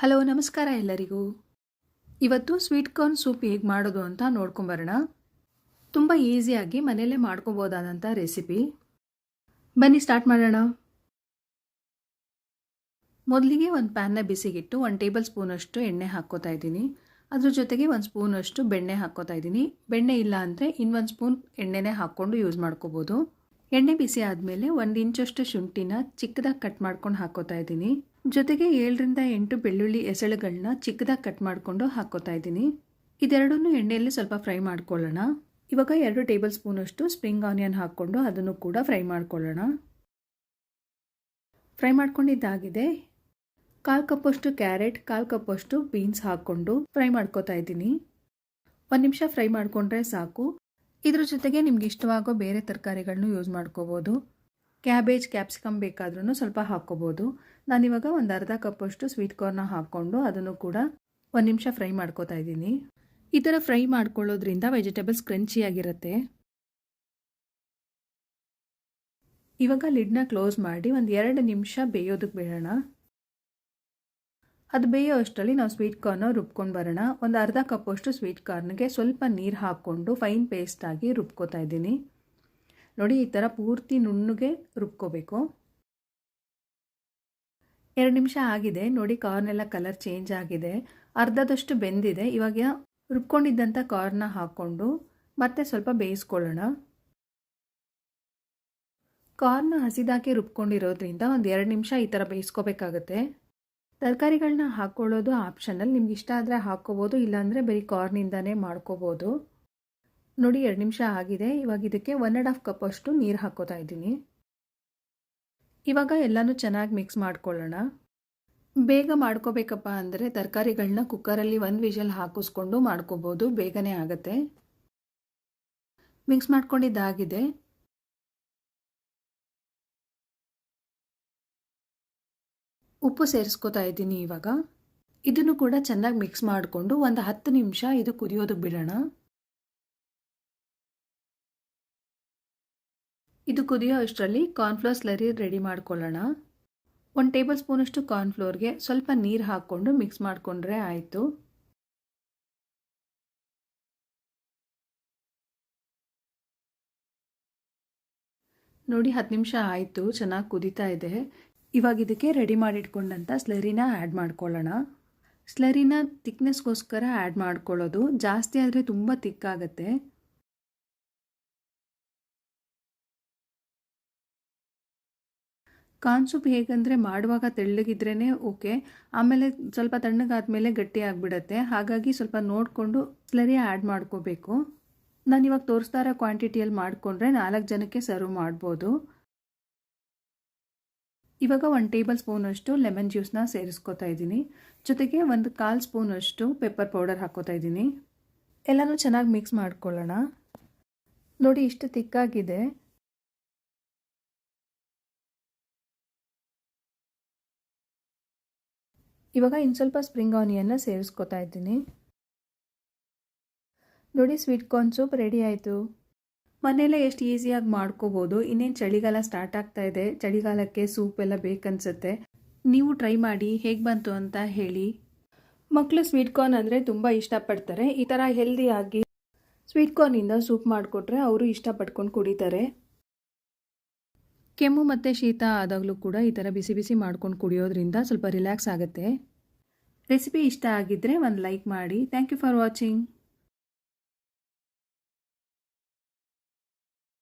Hello ನಮಸ್ಕಾರ ಎಲ್ಲರಿಗೂ. ಇವತ್ತು ಸ್ವೀಟ್ ಕಾರ್ನ್ ಸೂಪ್ ಹೇಗೆ ಮಾಡೋದು ಅಂತ ನೋಡ್ಕೊಂಬರೋಣ. ತುಂಬ ಈಸಿಯಾಗಿ ಮನೆಯಲ್ಲೇ ಮಾಡ್ಕೋಬೋದಾದಂಥ ರೆಸಿಪಿ. ಬನ್ನಿ ಸ್ಟಾರ್ಟ್ ಮಾಡೋಣ. ಮೊದಲಿಗೆ ಒಂದು ಪ್ಯಾನ್ನ ಬಿಸಿಗಿಟ್ಟು 1 ಟೇಬಲ್ ಸ್ಪೂನಷ್ಟು ಎಣ್ಣೆ ಹಾಕ್ಕೋತಾ ಇದ್ದೀನಿ. ಅದ್ರ ಜೊತೆಗೆ 1 ಸ್ಪೂನಷ್ಟು ಬೆಣ್ಣೆ ಹಾಕ್ಕೋತಾ ಇದ್ದೀನಿ. ಬೆಣ್ಣೆ ಇಲ್ಲ ಅಂದರೆ ಇನ್ನೊಂದು ಸ್ಪೂನ್ ಎಣ್ಣೆನೇ ಹಾಕ್ಕೊಂಡು ಯೂಸ್ ಮಾಡ್ಕೋಬೋದು. ಎಣ್ಣೆ ಬಿಸಿ ಆದಮೇಲೆ 1 ಇಂಚಷ್ಟು ಶುಂಠಿನ ಚಿಕ್ಕದಾಗಿ ಕಟ್ ಮಾಡ್ಕೊಂಡು ಹಾಕ್ಕೋತಾ ಇದ್ದೀನಿ. ಜೊತೆಗೆ 7ರಿಂದ 8 ಬೆಳ್ಳುಳ್ಳಿ ಎಸಳುಗಳನ್ನ ಚಿಕ್ಕದಾಗಿ ಕಟ್ ಮಾಡಿಕೊಂಡು ಹಾಕ್ಕೋತಾ ಇದ್ದೀನಿ. ಇದೆರಡನ್ನೂ ಎಣ್ಣೆಯಲ್ಲಿ ಸ್ವಲ್ಪ ಫ್ರೈ ಮಾಡ್ಕೊಳ್ಳೋಣ. ಇವಾಗ 2 ಟೇಬಲ್ ಸ್ಪೂನಷ್ಟು ಸ್ಪ್ರಿಂಗ್ ಆನಿಯನ್ ಹಾಕ್ಕೊಂಡು ಅದನ್ನು ಕೂಡ ಫ್ರೈ ಮಾಡ್ಕೊಳ್ಳೋಣ. ಫ್ರೈ ಮಾಡ್ಕೊಂಡಿದ್ದಾಗಿದೆ. 1/4 ಕಪ್ಪಷ್ಟು ಕ್ಯಾರೆಟ್, 1/4 ಕಪ್ಪಷ್ಟು ಬೀನ್ಸ್ ಹಾಕ್ಕೊಂಡು ಫ್ರೈ ಮಾಡ್ಕೋತಾ ಇದ್ದೀನಿ. 1 ನಿಮಿಷ ಫ್ರೈ ಮಾಡಿಕೊಂಡ್ರೆ ಸಾಕು. ಇದ್ರ ಜೊತೆಗೆ ನಿಮ್ಗೆ ಇಷ್ಟವಾಗೋ ಬೇರೆ ತರಕಾರಿಗಳನ್ನೂ ಯೂಸ್ ಮಾಡ್ಕೋಬೋದು. ಕ್ಯಾಬೇಜ್, ಕ್ಯಾಪ್ಸಿಕಮ್ ಬೇಕಾದ್ರೂ ಸ್ವಲ್ಪ ಹಾಕ್ಕೋಬೋದು. ನಾನಿವಾಗ ಒಂದು ಅರ್ಧ ಕಪ್ಪಷ್ಟು ಸ್ವೀಟ್ ಕಾರ್ನ ಹಾಕ್ಕೊಂಡು ಅದನ್ನು ಕೂಡ 1 ನಿಮಿಷ ಫ್ರೈ ಮಾಡ್ಕೋತಾ ಇದ್ದೀನಿ. ಈ ಥರ ಫ್ರೈ ಮಾಡ್ಕೊಳ್ಳೋದ್ರಿಂದ ವೆಜಿಟೇಬಲ್ಸ್ ಕ್ರಂಚಿಯಾಗಿರುತ್ತೆ. ಇವಾಗ ಲಿಡ್ನ ಕ್ಲೋಸ್ ಮಾಡಿ ಒಂದು 2 ನಿಮಿಷ ಬೇಯೋದಕ್ಕೆ ಬಿಡೋಣ. ಅದು ಬೇಯೋ ಅಷ್ಟರಲ್ಲಿ ನಾವು ಸ್ವೀಟ್ ಕಾರ್ನ ರುಬ್ಕೊಂಡು ಬರೋಣ. ಒಂದು ಅರ್ಧ ಕಪ್ಪಷ್ಟು ಸ್ವೀಟ್ ಕಾರ್ನ್ಗೆ ಸ್ವಲ್ಪ ನೀರು ಹಾಕ್ಕೊಂಡು ಫೈನ್ ಪೇಸ್ಟಾಗಿ ರುಬ್ಕೋತಾ ಇದ್ದೀನಿ. ನೋಡಿ, ಈ ಥರ ಪೂರ್ತಿ ನುಣ್ಣಗೆ ರುಬ್ಕೋಬೇಕು. 2 ನಿಮಿಷ ಆಗಿದೆ. ನೋಡಿ, ಕಾರ್ನೆಲ್ಲ ಕಲರ್ ಚೇಂಜ್ ಆಗಿದೆ, ಅರ್ಧದಷ್ಟು ಬೆಂದಿದೆ. ಇವಾಗ ರುಬ್ಕೊಂಡಿದ್ದಂಥ ಕಾರ್ನ ಹಾಕ್ಕೊಂಡು ಮತ್ತೆ ಸ್ವಲ್ಪ ಬೇಯಿಸ್ಕೊಳ್ಳೋಣ. ಕಾರ್ನ ಹಸಿದಾಕಿ ರುಬ್ಕೊಂಡಿರೋದ್ರಿಂದ ಒಂದು 2 ನಿಮಿಷ ಈ ಥರ ಬೇಯಿಸ್ಕೋಬೇಕಾಗತ್ತೆ. ತರಕಾರಿಗಳನ್ನ ಹಾಕ್ಕೊಳ್ಳೋದು ಆಪ್ಷನಲ್. ನಿಮ್ಗೆ ಇಷ್ಟ ಆದರೆ ಹಾಕ್ಕೋಬೋದು, ಇಲ್ಲಾಂದರೆ ಬರೀ ಕಾರ್ನಿಂದನೇ ಮಾಡ್ಕೋಬೋದು. ನೋಡಿ, 2 ನಿಮಿಷ ಆಗಿದೆ. ಇವಾಗ ಇದಕ್ಕೆ 1.5 ಕಪ್ಪಷ್ಟು ನೀರು ಹಾಕ್ಕೋತಾ ಇದ್ದೀನಿ. ಇವಾಗ ಎಲ್ಲನೂ ಚೆನ್ನಾಗಿ ಮಿಕ್ಸ್ ಮಾಡ್ಕೊಳ್ಳೋಣ. ಬೇಗ ಮಾಡ್ಕೋಬೇಕಪ್ಪ ಅಂದರೆ ತರಕಾರಿಗಳನ್ನ ಕುಕ್ಕರಲ್ಲಿ 1 ವಿಷಲ್ ಹಾಕಿಸ್ಕೊಂಡು ಮಾಡ್ಕೋಬೋದು, ಬೇಗನೆ ಆಗುತ್ತೆ. ಮಿಕ್ಸ್ ಮಾಡ್ಕೊಂಡಿದ್ದಾಗಿದೆ. ಉಪ್ಪು ಸೇರಿಸ್ಕೋತಾ ಇದ್ದೀನಿ. ಇವಾಗ ಇದನ್ನು ಕೂಡ ಚೆನ್ನಾಗಿ ಮಿಕ್ಸ್ ಮಾಡಿಕೊಂಡು ಒಂದು 10 ನಿಮಿಷ ಇದು ಕುದಿಯೋದಕ್ಕೆ ಬಿಡೋಣ. ಇದು ಕುದಿಯೋ ಅಷ್ಟರಲ್ಲಿ ಕಾರ್ನ್ಫ್ಲೋರ್ ಸ್ಲರಿ ರೆಡಿ ಮಾಡ್ಕೊಳ್ಳೋಣ. 1 ಟೇಬಲ್ ಸ್ಪೂನಷ್ಟು ಕಾರ್ನ್ಫ್ಲೋರ್ಗೆ ಸ್ವಲ್ಪ ನೀರು ಹಾಕ್ಕೊಂಡು ಮಿಕ್ಸ್ ಮಾಡಿಕೊಂಡ್ರೆ ಆಯಿತು. ನೋಡಿ, 10 ನಿಮಿಷ ಆಯಿತು, ಚೆನ್ನಾಗಿ ಕುದೀತಾ ಇದೆ. ಇವಾಗ ಇದಕ್ಕೆ ರೆಡಿ ಮಾಡಿಟ್ಕೊಂಡಂಥ ಸ್ಲರಿನ ಆ್ಯಡ್ ಮಾಡ್ಕೊಳ್ಳೋಣ. ಸ್ಲರಿನ ತಿಕ್ನೆಸ್ಗೋಸ್ಕರ ಆ್ಯಡ್ ಮಾಡ್ಕೊಳ್ಳೋದು. ಜಾಸ್ತಿ ಆದರೆ ತುಂಬ ತಿಕ್ಕಾಗತ್ತೆ. ಕಾರ್ನ್ ಸೂಪ್ ಹೇಗಂದರೆ ಮಾಡುವಾಗ ತೆಳ್ಳಗಿದ್ರೇ ಓಕೆ, ಆಮೇಲೆ ಸ್ವಲ್ಪ ತಣ್ಣಗಾದ್ಮೇಲೆ ಗಟ್ಟಿ ಆಗಿಬಿಡತ್ತೆ. ಹಾಗಾಗಿ ಸ್ವಲ್ಪ ನೋಡಿಕೊಂಡು ಸ್ಲರಿ ಆ್ಯಡ್ ಮಾಡ್ಕೋಬೇಕು. ನಾನಿವಾಗ ತೋರಿಸ್ತಾ ಇರೋ ಕ್ವಾಂಟಿಟಿಯಲ್ಲಿ ಮಾಡಿಕೊಂಡ್ರೆ 4 ಜನಕ್ಕೆ ಸರ್ವ್ ಮಾಡ್ಬೋದು. ಇವಾಗ 1 ಟೇಬಲ್ ಸ್ಪೂನಷ್ಟು ಲೆಮನ್ ಜ್ಯೂಸ್ನ ಸೇರಿಸ್ಕೋತಾ ಇದ್ದೀನಿ. ಜೊತೆಗೆ 1/4 ಸ್ಪೂನಷ್ಟು ಪೆಪ್ಪರ್ ಪೌಡರ್ ಹಾಕ್ಕೋತಾ ಇದ್ದೀನಿ. ಎಲ್ಲನೂ ಚೆನ್ನಾಗಿ ಮಿಕ್ಸ್ ಮಾಡ್ಕೊಳ್ಳೋಣ. ನೋಡಿ, ಇಷ್ಟು ತಿಕ್ಕಾಗಿದೆ. ಇವಾಗ ಇನ್ನು ಸ್ವಲ್ಪ ಸ್ಪ್ರಿಂಗ್ ಆನಿಯನ್ನ ಸೇರಿಸ್ಕೋತಾ ಇದ್ದೀನಿ. ನೋಡಿ, ಸ್ವೀಟ್ ಕಾರ್ನ್ ಸೂಪ್ ರೆಡಿ ಆಯಿತು. ಮನೆಯಲ್ಲೇ ಎಷ್ಟು ಈಸಿಯಾಗಿ ಮಾಡ್ಕೋಬೋದು. ಇನ್ನೇನು ಚಳಿಗಾಲ ಸ್ಟಾರ್ಟ್ ಆಗ್ತಾ ಇದೆ. ಚಳಿಗಾಲಕ್ಕೆ ಸೂಪ್ ಎಲ್ಲ ಬೇಕನ್ಸುತ್ತೆ. ನೀವು ಟ್ರೈ ಮಾಡಿ, ಹೇಗೆ ಬಂತು ಅಂತ ಹೇಳಿ. ಮಕ್ಕಳು ಸ್ವೀಟ್ ಕಾರ್ನ್ ಅಂದರೆ ತುಂಬ ಇಷ್ಟಪಡ್ತಾರೆ. ಈ ಥರ ಹೆಲ್ದಿಯಾಗಿ ಸ್ವೀಟ್ ಕಾರ್ನಿಂದ ಸೂಪ್ ಮಾಡಿಕೊಟ್ರೆ ಅವರು ಇಷ್ಟಪಡ್ಕೊಂಡು ಕುಡಿತಾರೆ. ಕೆಮ್ಮು ಮತ್ತು ಶೀತ ಆದಾಗಲೂ ಕೂಡ ಈ ಥರ ಬಿಸಿ ಬಿಸಿ ಮಾಡ್ಕೊಂಡು ಕುಡಿಯೋದ್ರಿಂದ ಸ್ವಲ್ಪ ರಿಲ್ಯಾಕ್ಸ್ ಆಗುತ್ತೆ. ರೆಸಿಪಿ ಇಷ್ಟ ಆಗಿದ್ದರೆ ಒಂದು ಲೈಕ್ ಮಾಡಿ. Thank you for watching.